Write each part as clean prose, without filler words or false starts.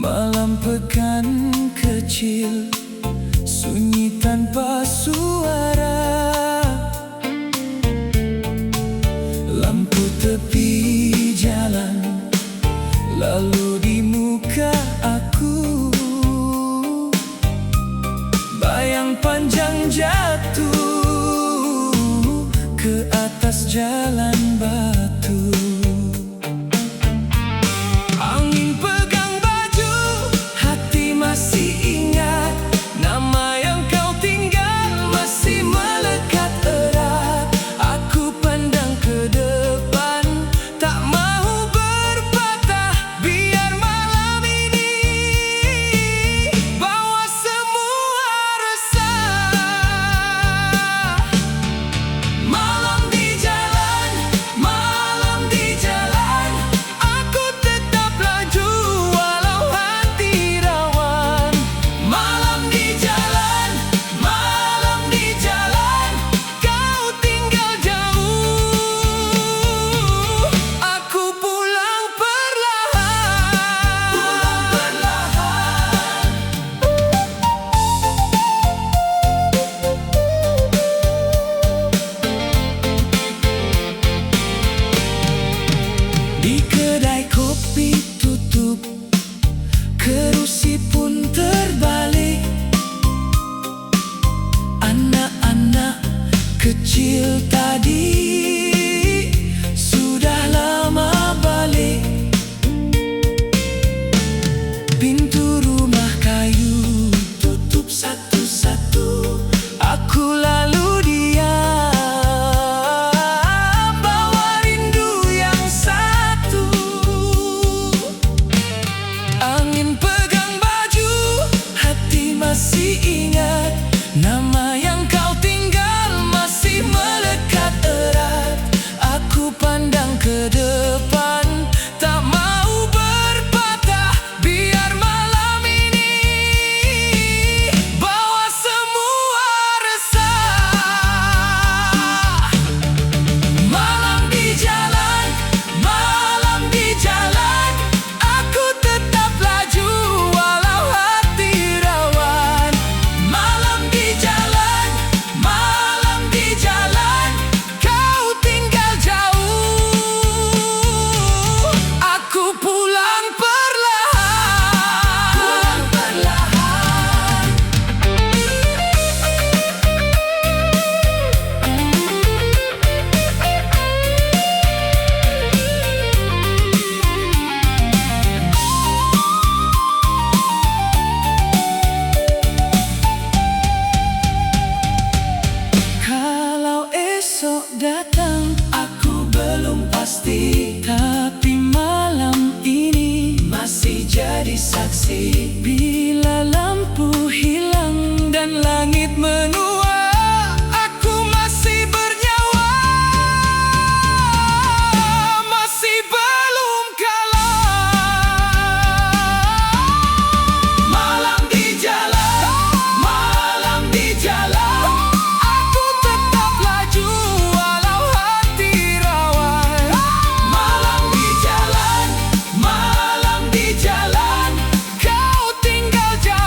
Malam pekan kecil, sunyi tanpa suara. Lampu tepi jalan, lalu di muka aku bayang panjang jatuh ke atas jalan batu. Angin pegang baju, hati masih ingat nama yang kau tinggal masih melekat erat. Aku pandang ke depan, tak mau berpatah, biar malam ini bawa semua resah. Malam di jalan, aku tetap laju walau hati rawan. Malam di jalan, kau tinggal jauh. Aku pulang perlahan. Di kedai kopi tutup, kerusi pun terbalik. Anak-anak kecil tadi sudah lama balik. Pintu rumah kayu tutup satu-satu. Aku lalu diam, bawa rindu yang satu. Angin pegang baju, hati masih ingat nama yang kau tinggal masih melekat erat. Aku pandang ke depan, tak mau berpatah, biar malam ini bawa semua resah. Malam di jalan, aku tetap laju walau hati rawan. Malam di jalan, kau tinggal jauh. Aku pulang perlahan. Kalau esok datang, aku belum pasti, tapi malam ini masih jadi saksi. Bila lampu hilang dan langit menua, aku masih bernyawa, masih belum kalah. Malam di jalan, aku tetap laju walau hati rawan. Malam di jalan, kau tinggal jauh.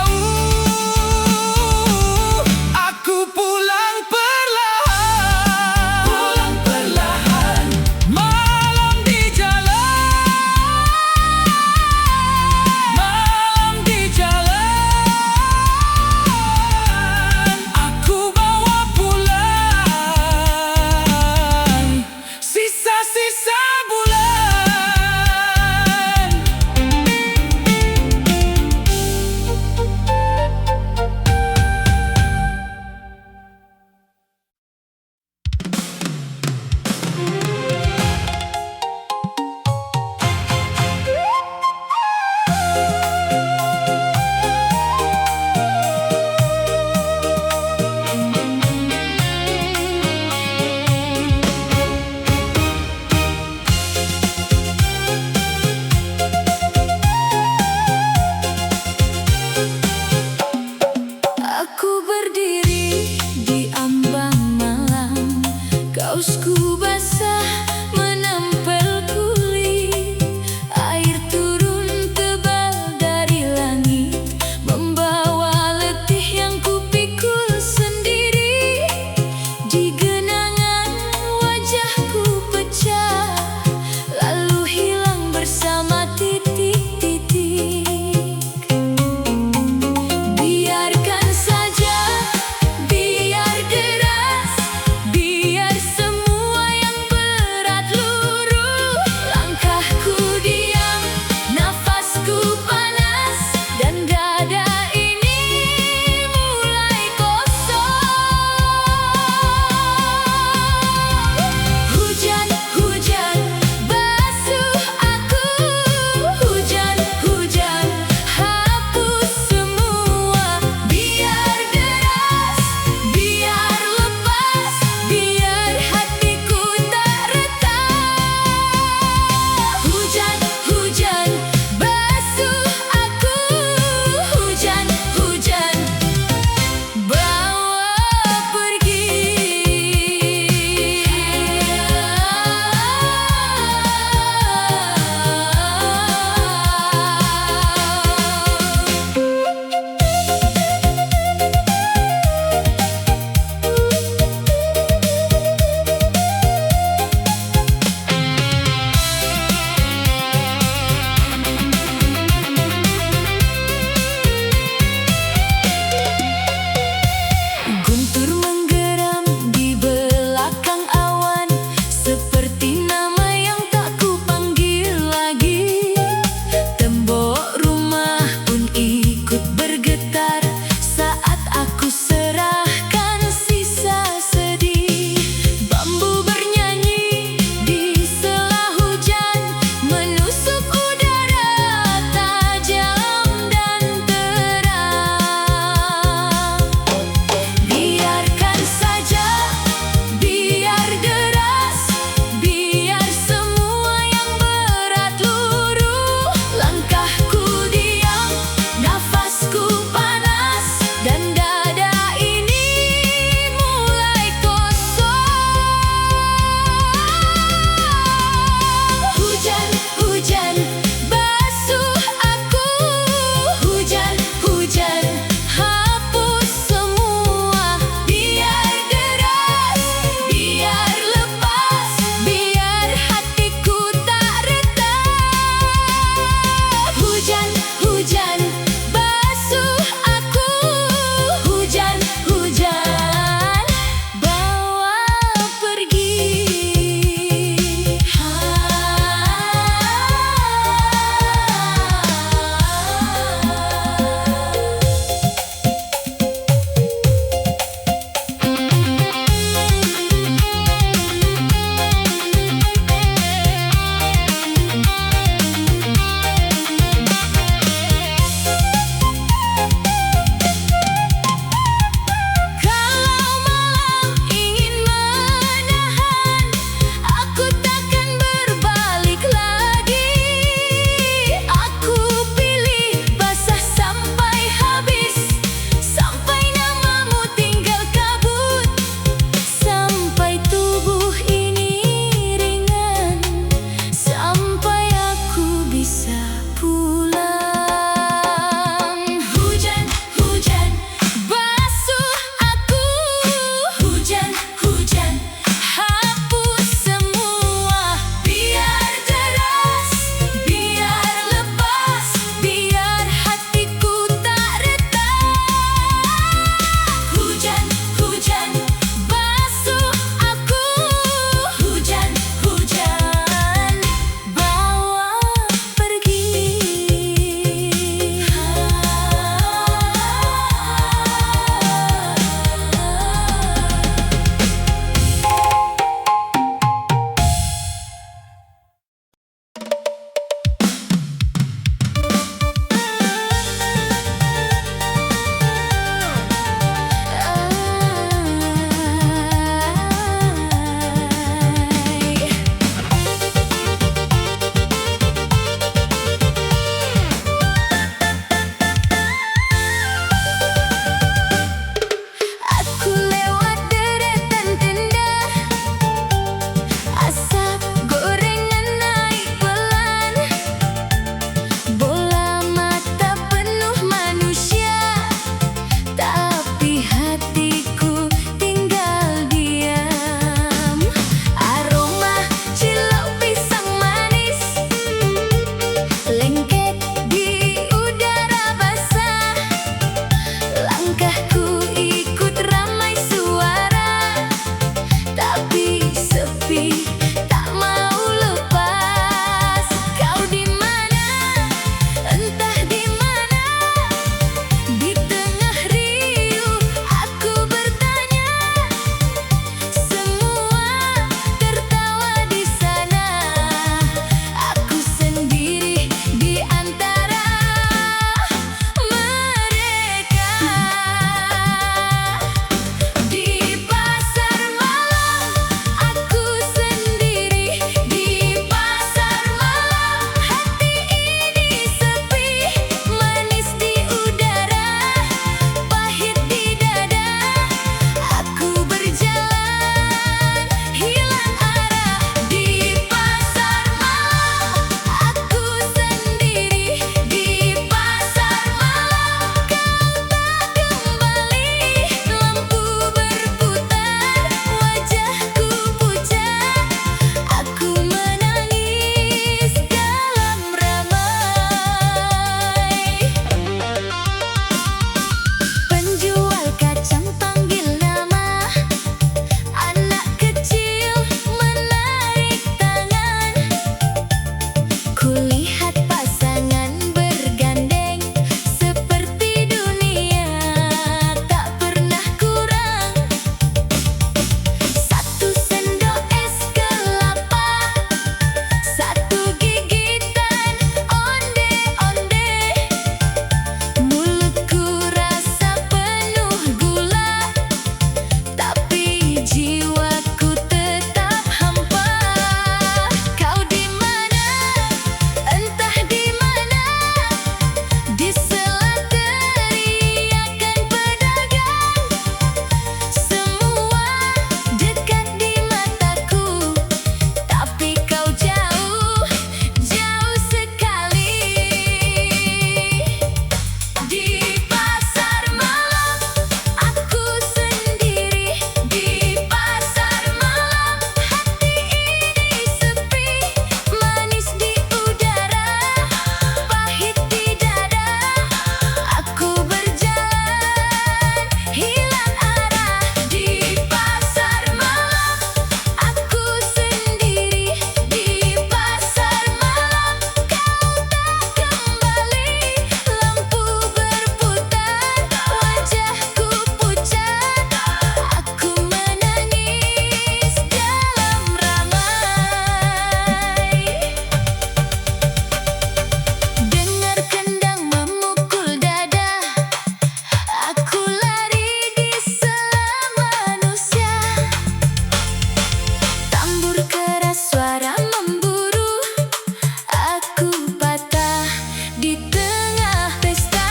di tengah pesta.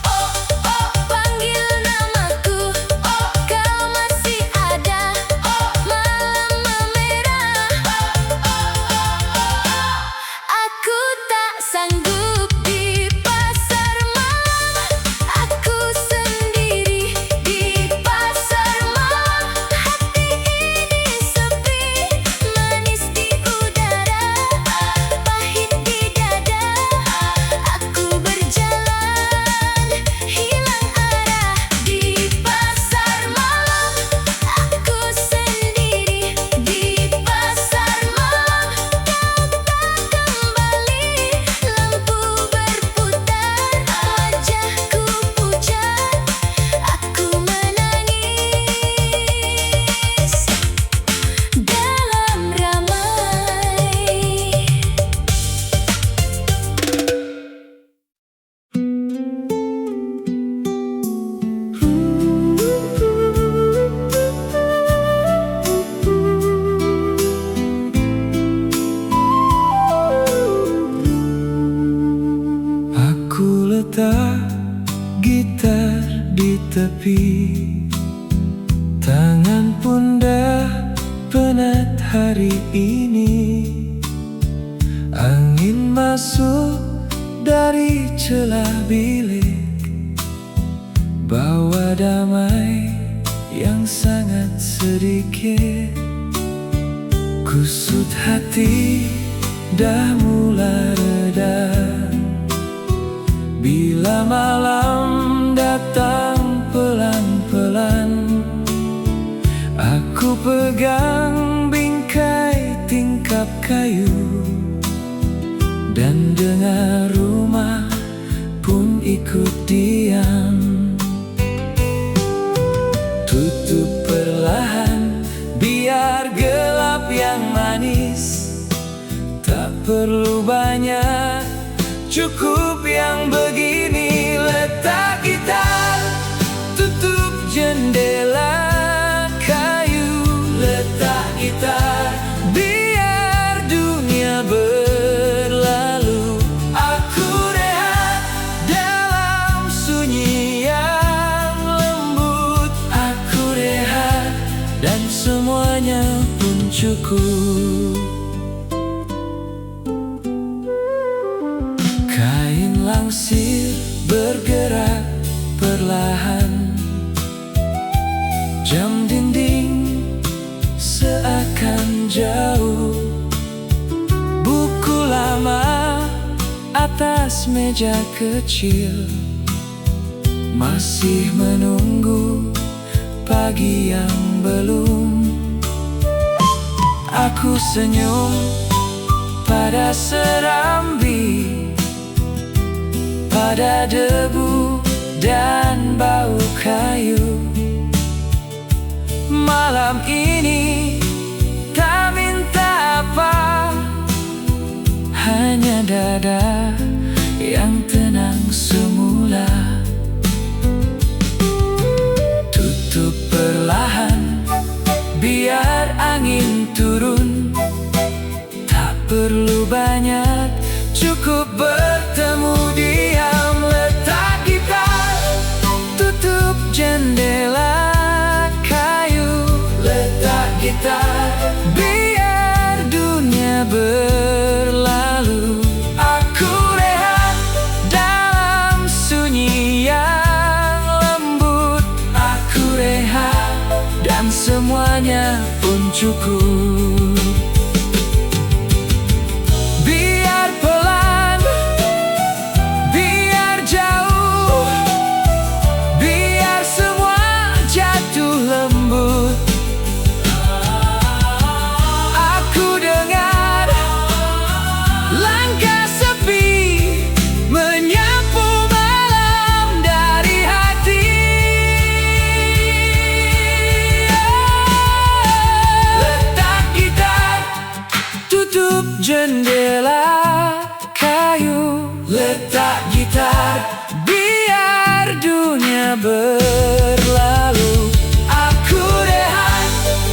Oh, oh, panggil namaku. Oh, kau masih ada. Oh, malam memerah. Oh, oh, oh. Aku tak sanggup di pasar malam. Aku sendiri di pasar malam. Hati ini sepi, manis di udara, pahit di dada. Aku berjalan, hilang arah di pasar malam. Aku sendiri di pasar malam. Kau tak kembali, lampu berputar, wajahku pucat, aku menangis dalam ramai. Aku letak gitar di tepi, tangan pun dah penat hari ini. Angin masuk dari celah bilik, bawa damai yang sangat sedikit. Kusut hati dah mulai reda bila malam datang pelan-pelan. Aku pegang bingkai tingkap kayu, dan dengar rumah pun ikut diam. Tutup perlahan biar gelap yang manis. Tak perlu banyak, cukup yang begini. Letak gitar, tutup jendela kayu. Letak gitar, biar dunia berlalu. Aku rehat dalam sunyi yang lembut. Aku rehat dan semuanya pun cukup. Kain langsir bergerak perlahan, jam dinding seakan jauh. Buku lama atas meja kecil masih menunggu pagi yang belum. Aku senyum pada serambi, pada debu dan bau kayu. Malam ini tak minta apa, hanya dada yang tenang semula. Tutup perlahan biar angin turun. Tak perlu banyak, cukup bertemu diam. Letak gitar, tutup jendela kayu. Letak gitar, biar dunia berlalu. Aku rehat dalam sunyi yang lembut. Aku rehat dan semuanya pun cukup. Biar pelan, biar jauh, biar semua jatuh lembut. Aku dengar langkah sepi menyapu malam dari hati. Letak gitar, tutup jendela kayu. Letak gitar, biar dunia berlalu. Aku rehat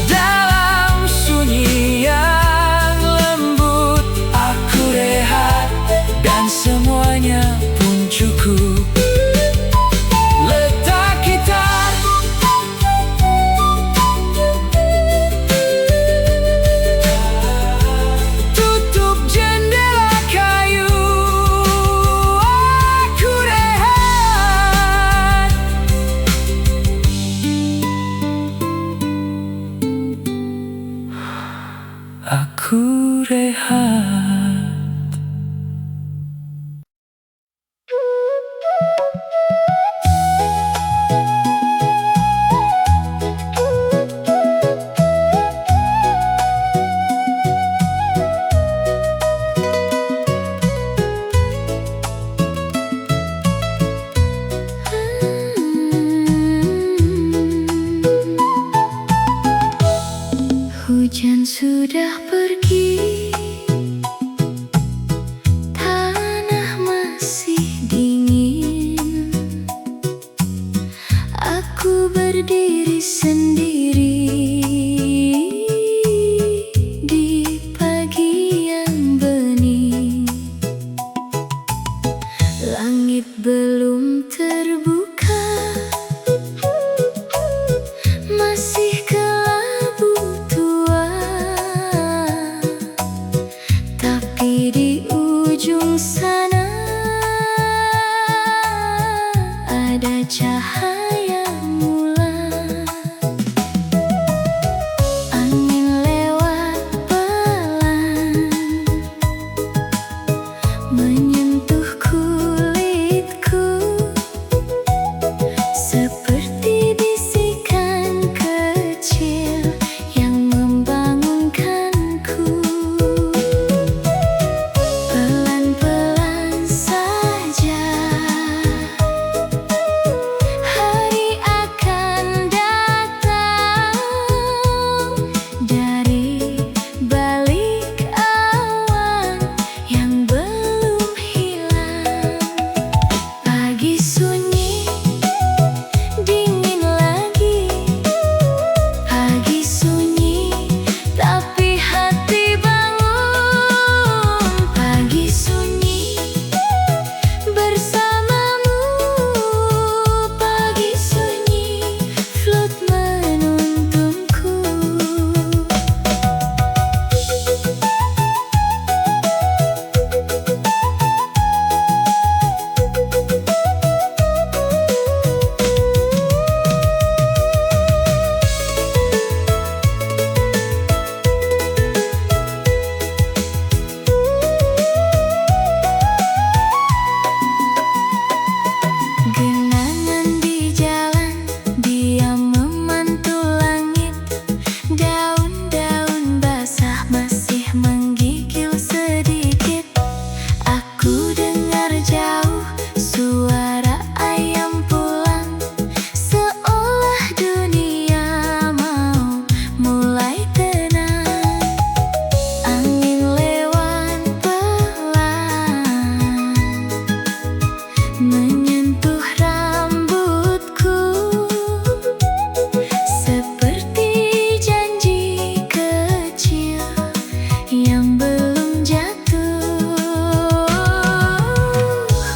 dalam sunyi yang lembut. Aku rehat ujung sana ada cahaya bulan. Angin lewat pelan menyentuh kulitku, seperti bisikan kecil yang membangunkanku. Pelan-pelan saja hari akan datang dari balik awan yang belum hilang. Pagi sunyi, dingin lagi. Pagi sunyi, tapi hati bangun. Pagi sunyi, bersamamu. Pagi sunyi, flute menuntunku. Genangan di jalan, diam memantul langit. Daun-daun basah masih menggigil sedikit. Aku dengar jauh suara ayam pulang, seolah dunia mau mulai tenang. Angin lewat pelan menyentuh rambutku, seperti janji kecil yang belum jatuh.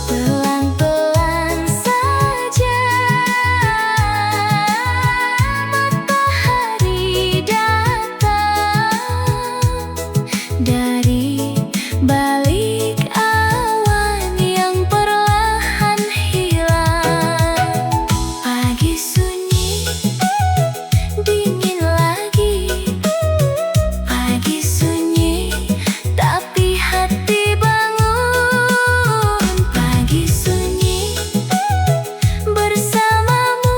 Pelan-pelan saja matahari datang dari balik awan yang perlahan hilang. Pagi sunyi, dingin lagi. Pagi sunyi, tapi hati bangun. Pagi sunyi, bersamamu.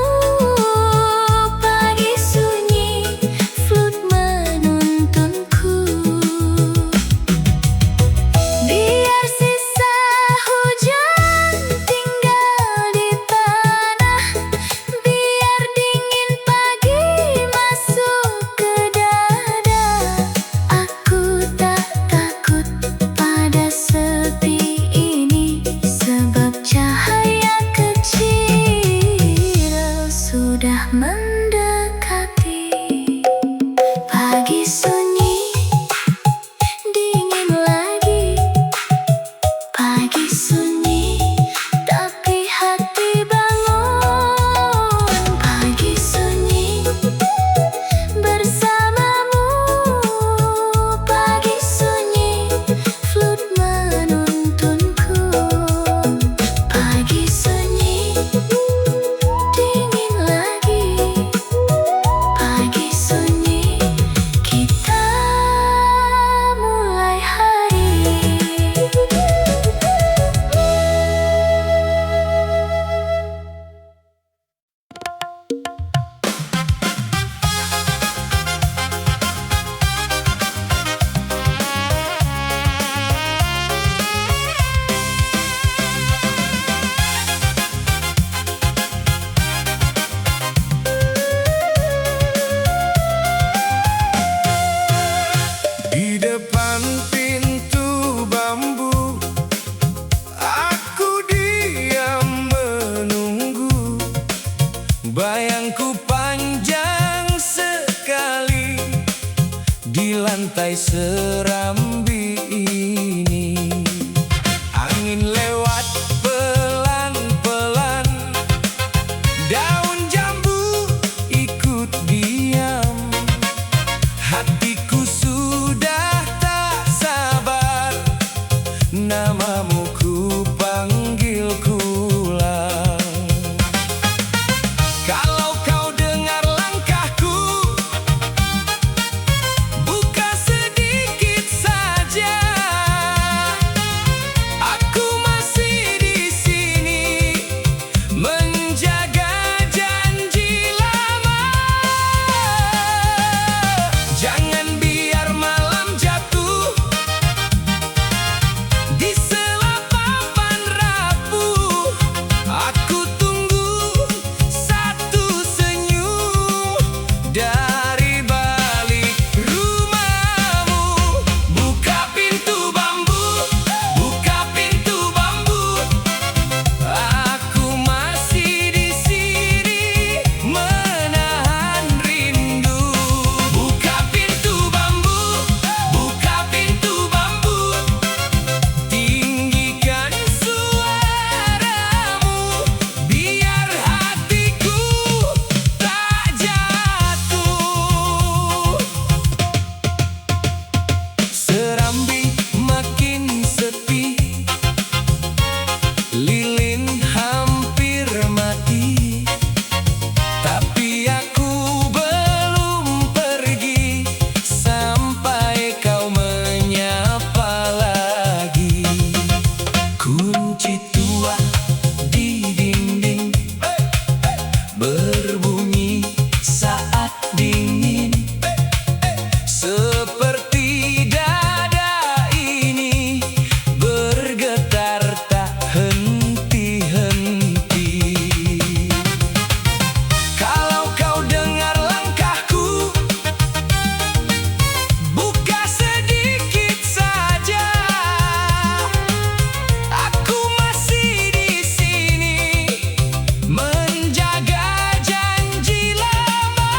Pagi sunyi, flute menuntunku. Biar sisa hujan tinggal di tanah, biar dingin pagi masuk ke dada. Aku tak takut pada sepi ini, sebab cahaya kecil sudah mendekati. Pagi sunyi, dingin lagi. Pagi sunyi, tapi hati bangun. Pagi sunyi, bersamamu. Pagi sunyi, flute menuntunku. Pagi sunyi, dingin lagi. Pagi sunyi, kita mulai hari. Di depan pintu bambu, aku diam menunggu. Bayangku panjang sekali di lantai serambi ini. Angin lewat pelan-pelan, daun jambu ikut diam. Hatiku sudah tak sabar. namamu ku panggil pulang. Kalau kau dengar langkahku, buka sedikit saja. Aku masih di sini menjaga janji lama. Jangan biar malam jatuh di sela papan rapuh. Aku tunggu satu senyum dari balik rumahmu. Buka pintu bambu, buka pintu bambu. Aku masih di sini menahan rindu. Buka pintu bambu, buka pintu bambu. Tinggikan suaramu biar hatiku tak jatuh. Serambi makin sepi, lilin hampir mati, tapi aku belum pergi sampai kau menyapa lagi. Kunci tua di dinding berbunyi saat dingin, seperti dada ini bergetar tak henti-henti. Kalau kau dengar langkahku, buka sedikit saja. Aku masih di sini menjaga janji lama.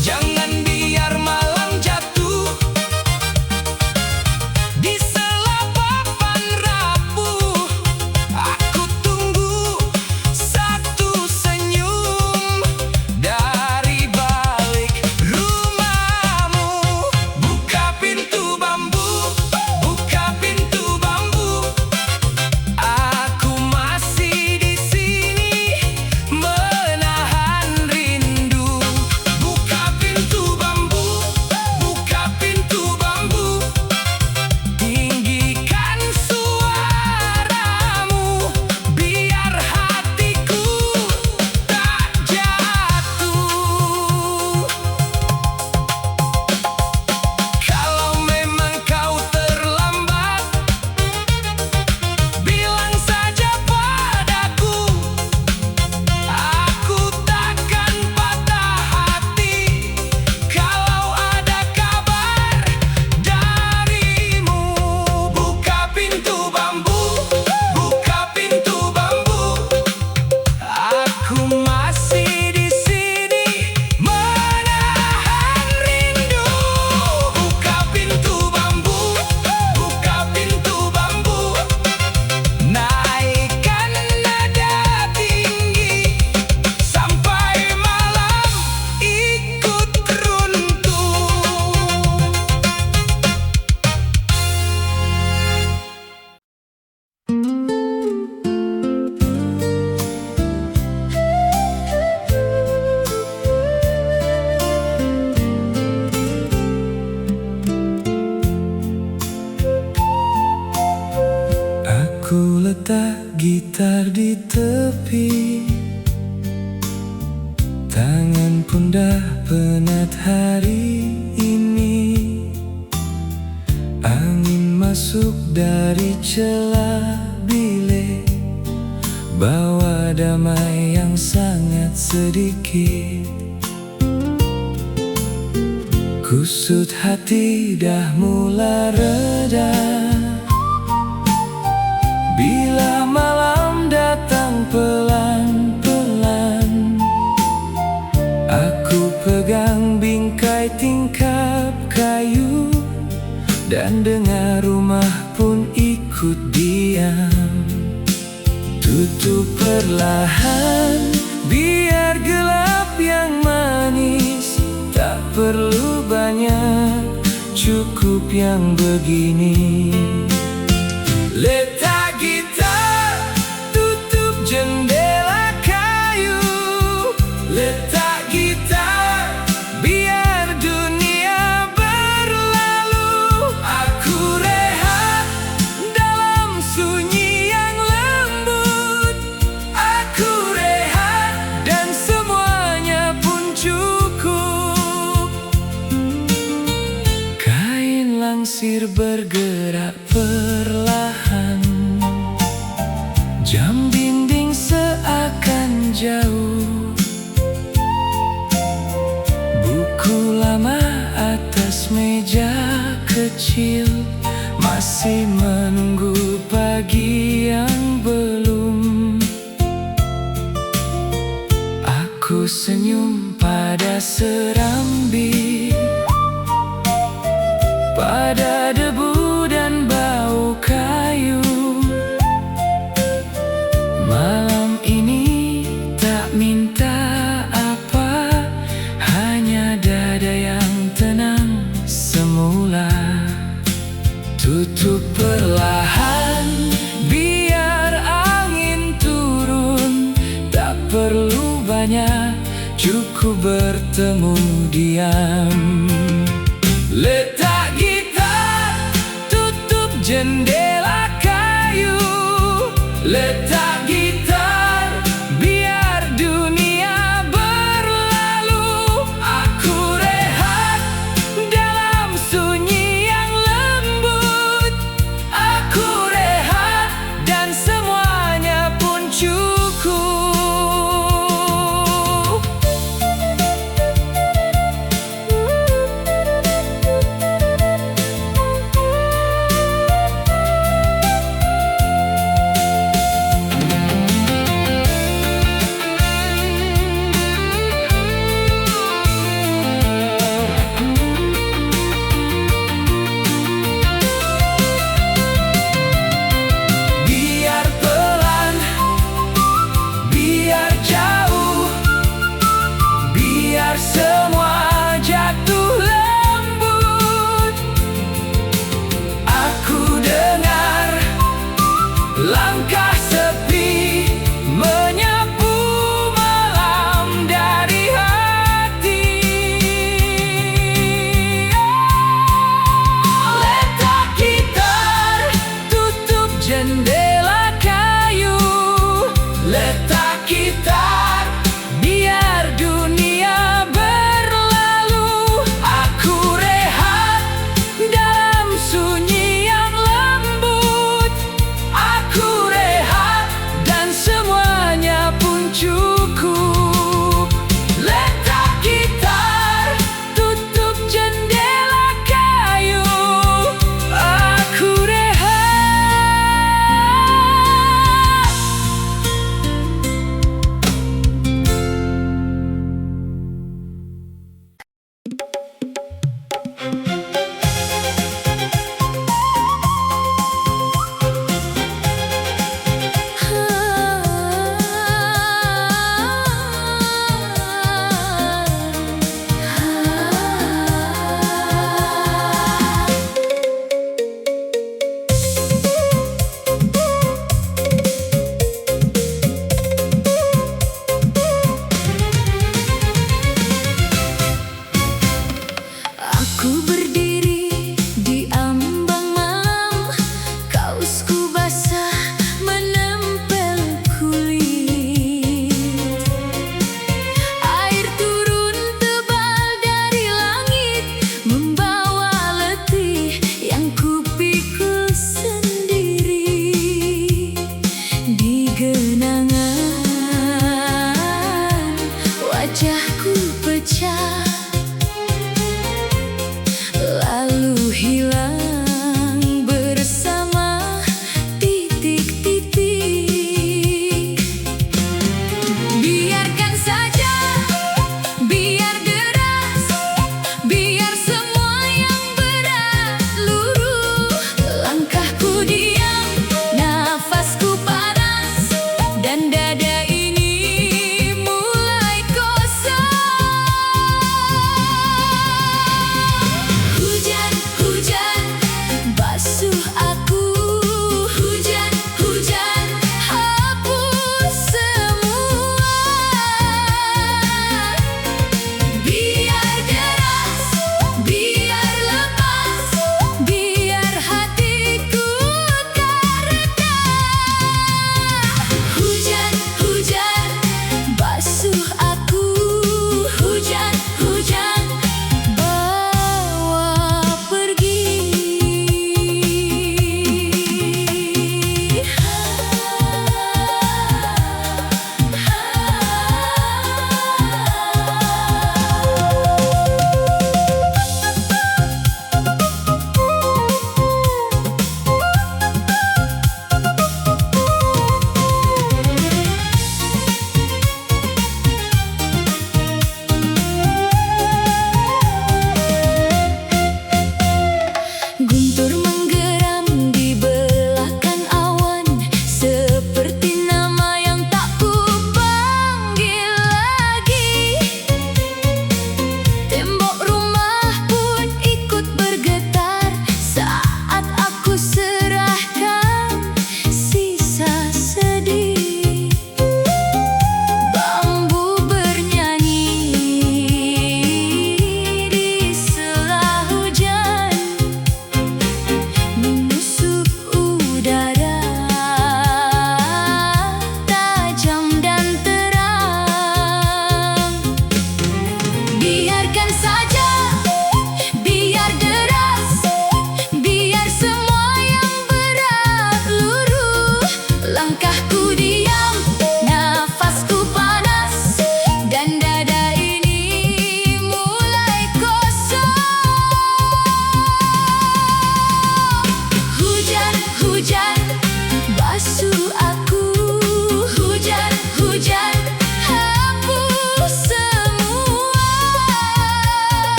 Jangan biar malam jatuh di sela papan rapuh. Aku tunggu satu senyum dari balik rumahmu. Buka pintu bambu, buka pintu bambu. Aku masih di sini menahan rindu. Buka pintu bambu, buka pintu bambu. Tinggikan suaramu biar hatiku tak jatuh. Kalau memang kau terlambat, bilang saja padaku. Aku takkan patah hati kalau ada kabar darimu. Buka pintu bambu, buka pintu bambu. Aku masih di sini menahan rindu. Buka pintu bambu, buka pintu bambu. Naikkan nada tinggi sampai malam ikut runtuh. Aku letak gitar di tepi, tangan pun dah penat hari ini. Angin masuk dari celah bilik, bawa damai yang sangat sedikit. Kusut hati dah mulai reda bila malam datang pelan-pelan. Aku pegang bingkai tingkap kayu dan dengar rumah pun ikut diam. Tutup perlahan biar gelap yang manis, tak perlu banyak cukup yang begini. Letak gitar, tutup jendela kayu. Letak gitar, biar dunia berlalu. Aku rehat dalam sunyi yang lembut. Aku rehat dan semuanya pun cukup. Kain langsir bergerak perlahan, jam dinding seakan jauh. Buku lama atas meja kecil masih menunggu pagi yang belum. Aku senyum pada serambi, pada debu dan bau kayu. Malam ini tak minta apa, hanya dada yang tenang semula. Tutup perlahan, biar angin turun. Tak perlu banyak, cukup bertemu diam. Letak gitar, tutup jendela kayu. Letak gitar, biar dunia berlalu. Aku rehat dalam sunyi yang lembut. Aku rehat dan semuanya pun cukup.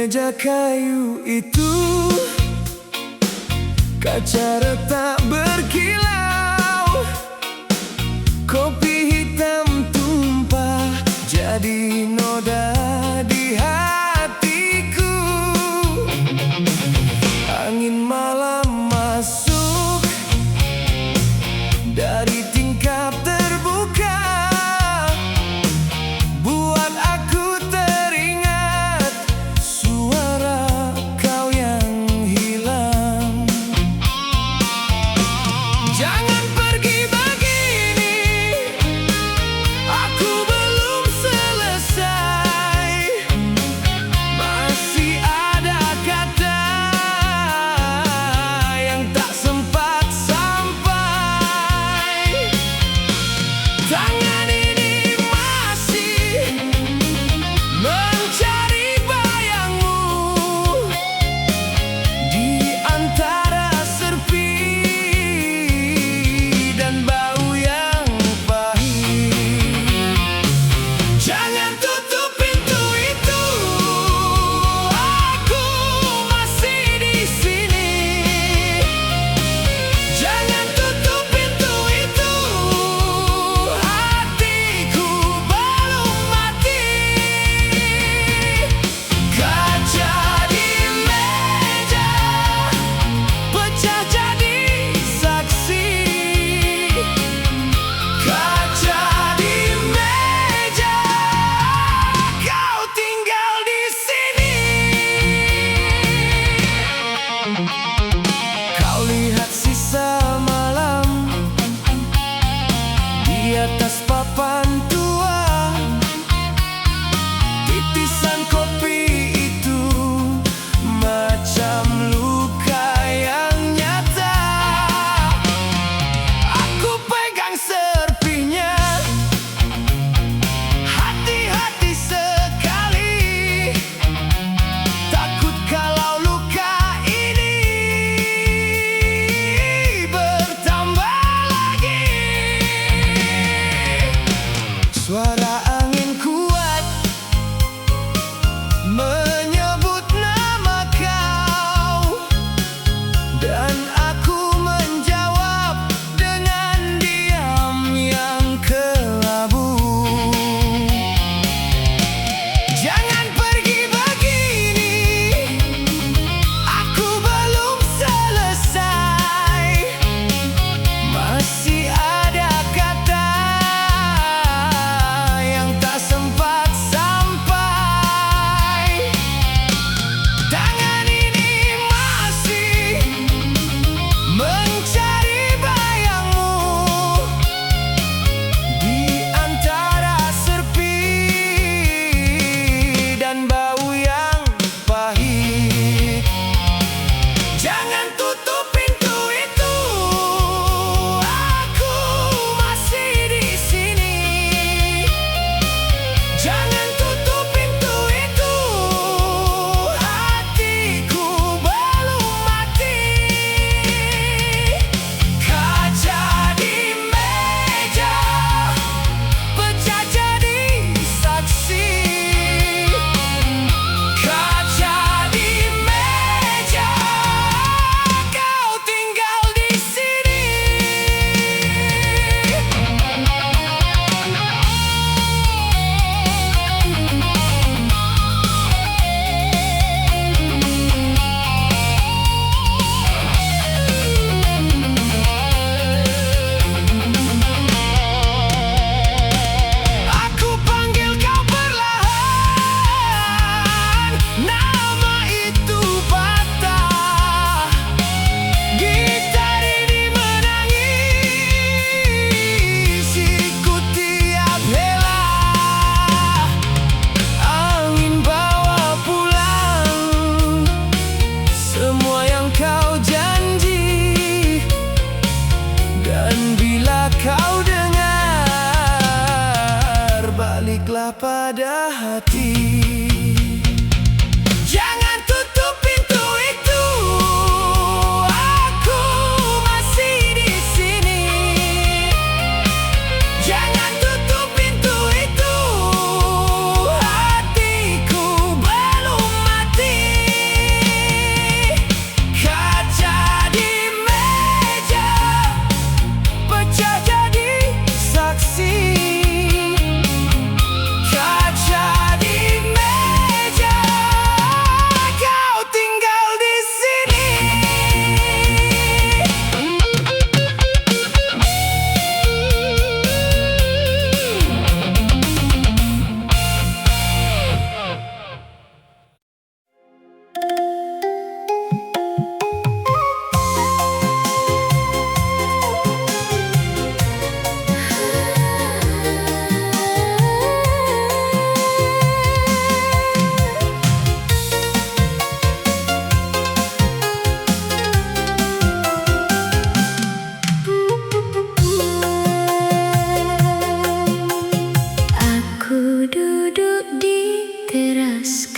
meja kayu itu, kaca retak berkilau, kopi hitam tumpah jadi noda di hatiku. Angin malam masuk dari tingkap terbuka, buat aku teringat suara kau yang hilang.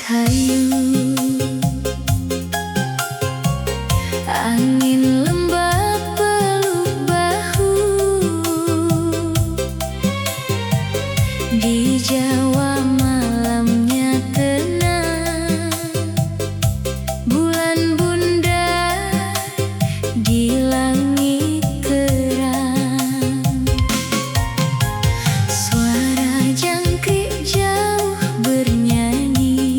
kayu. Angin lembab peluk bahu. Di Jawa malamnya tenang, bulan bundar di langit terang. Suara jangkrik jauh bernyanyi,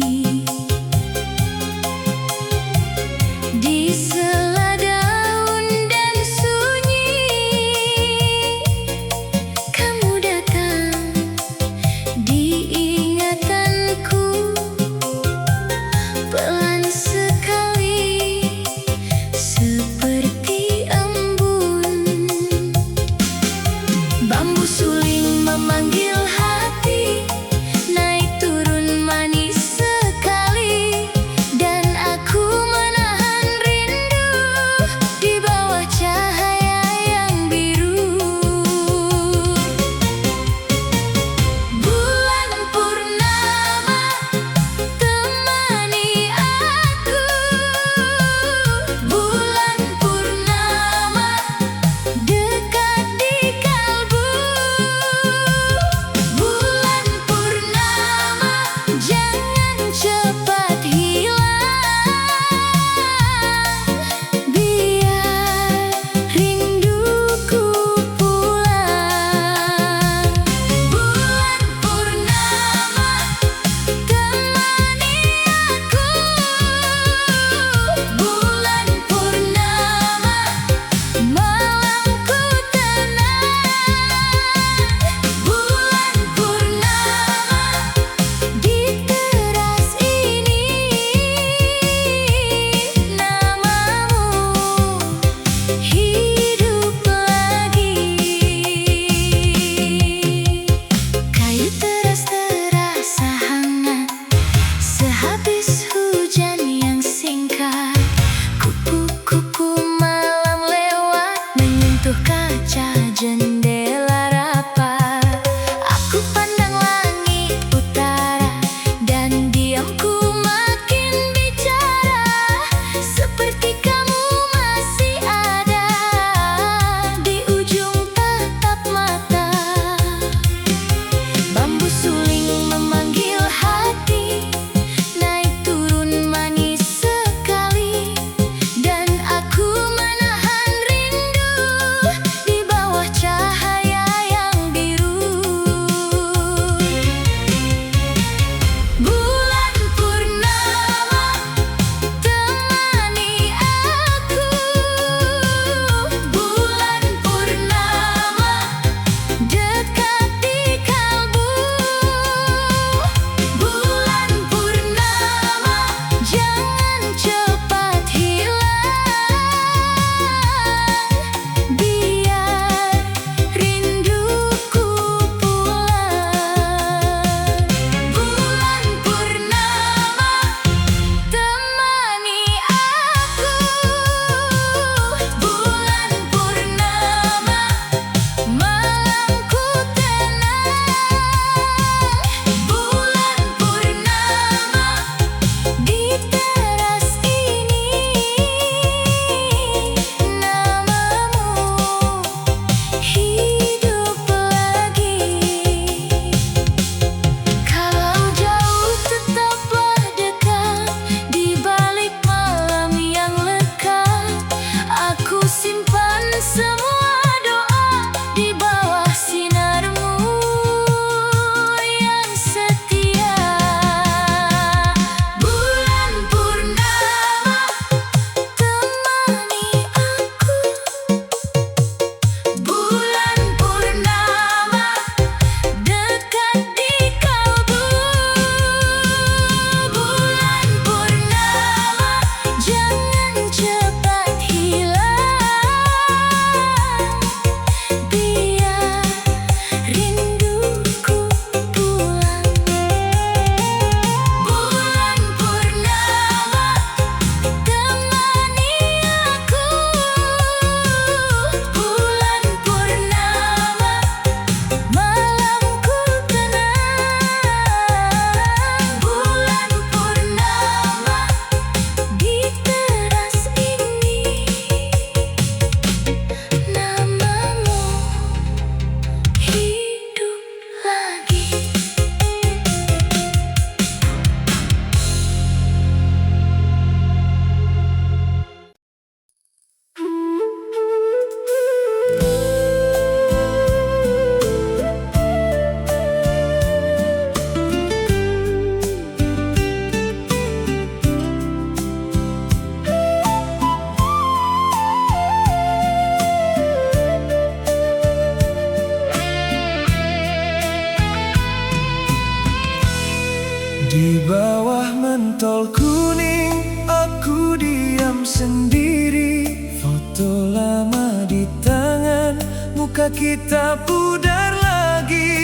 tol kuning, aku diam sendiri. Foto lama di tangan, muka kita pudar lagi.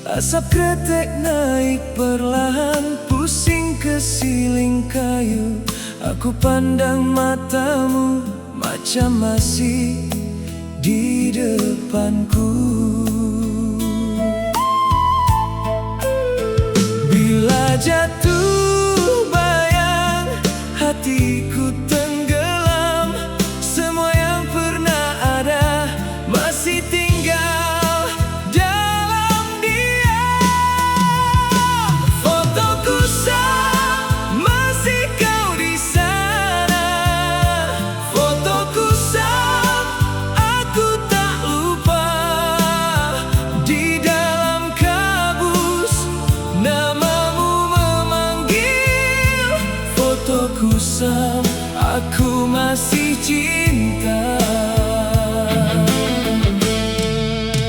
Asap kretek naik perlahan, pusing ke siling kayu. Aku pandang matamu, macam masih di depanku. Bila jatuh bayang, hatiku tenggelam. Semua yang pernah ada masih tinggal dalam diam. Fotoku sah, masih kau di sana. Fotoku sah, aku tak lupa. Di dalam kabus namamu memanggil. Fotoku sah, aku masih cinta.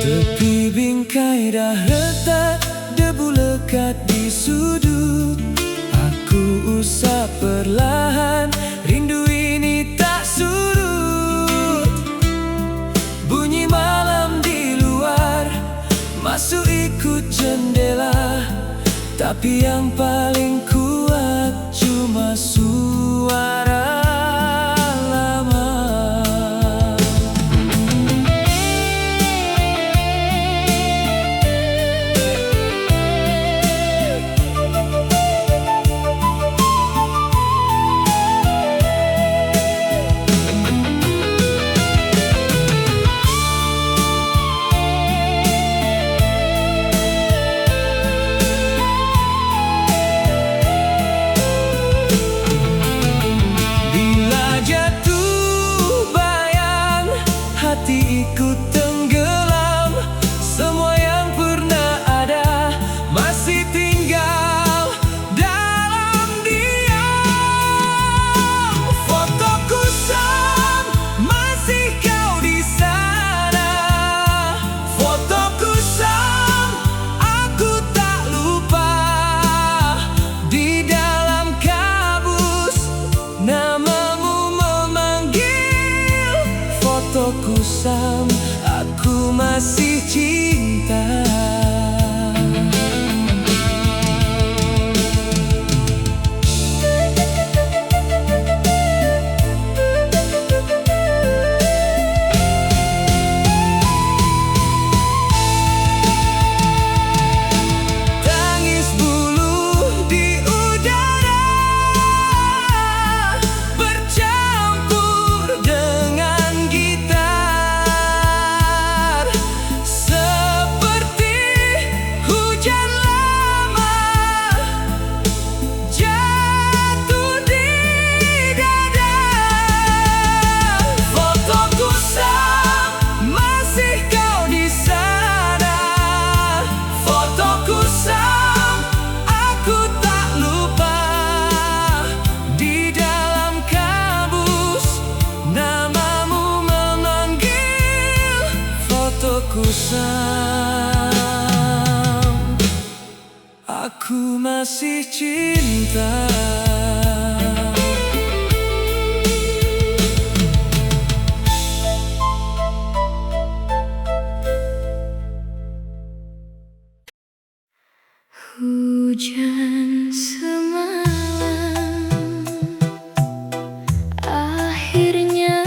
Tepi bingkai dah retak, debu lekat di sudut. Aku usap perlahan, rindu ini tak surut. Bunyi malam di luar, masuk ikut jendela. Tapi yang paling kuat cuma suara lama. Hati ikut tenggelam. Semua yang pernah ada masih tinggal dalam diam. Fotoku sah, masih kau di sana. Fotoku sah, aku tak lupa. Di dalam kabus namamu memanggil. Fotoku sah, aku masih cinta. Tangis bulu di udara, bercampur dengan gitar. Seperti hujan lama jatuh di dada. Fotoku sah, masih kau di sana. Fotoku sah, aku tak lupa. Di dalam kabus namamu memanggil. Fotoku sah, aku masih cinta. Hujan semalam akhirnya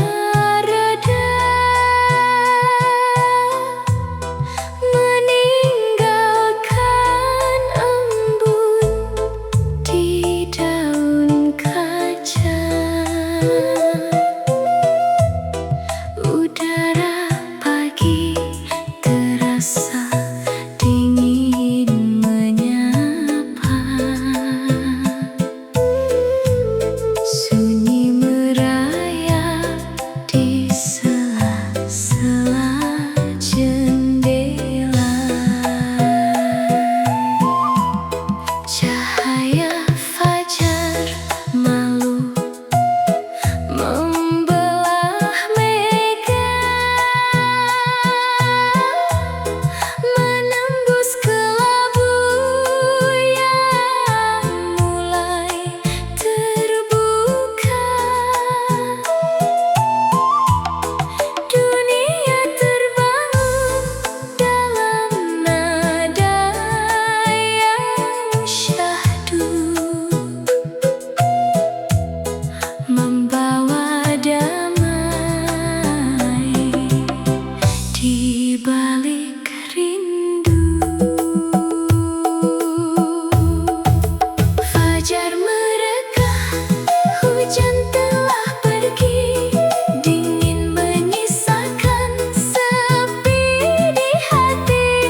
reda, meninggalkan embun di daun. Fajar merekah, hujan telah pergi, dingin menyisakan sepi di hati.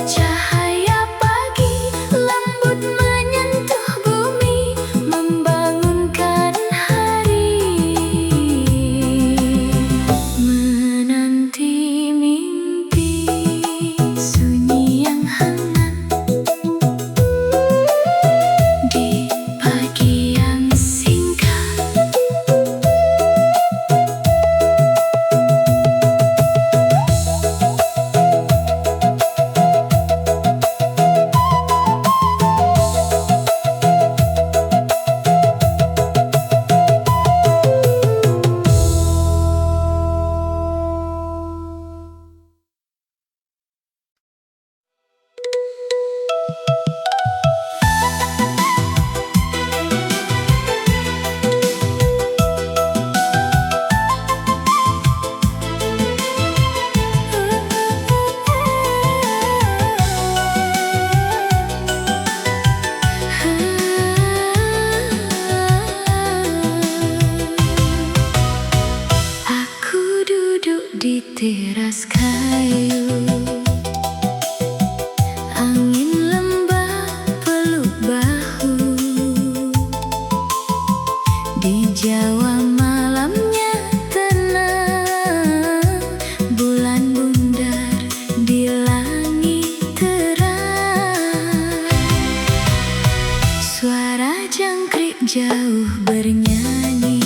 Cahaya pagi lembut menyentuh bumi, membangunkan hari. Menanti mimpi sunyi yang hangat di pagi yang singkat. Aku duduk di teras kayu, angin lembah peluk bahu. Di Jawa malamnya tenang, bulan bundar di langit terang. Suara jangkrik jauh bernyanyi,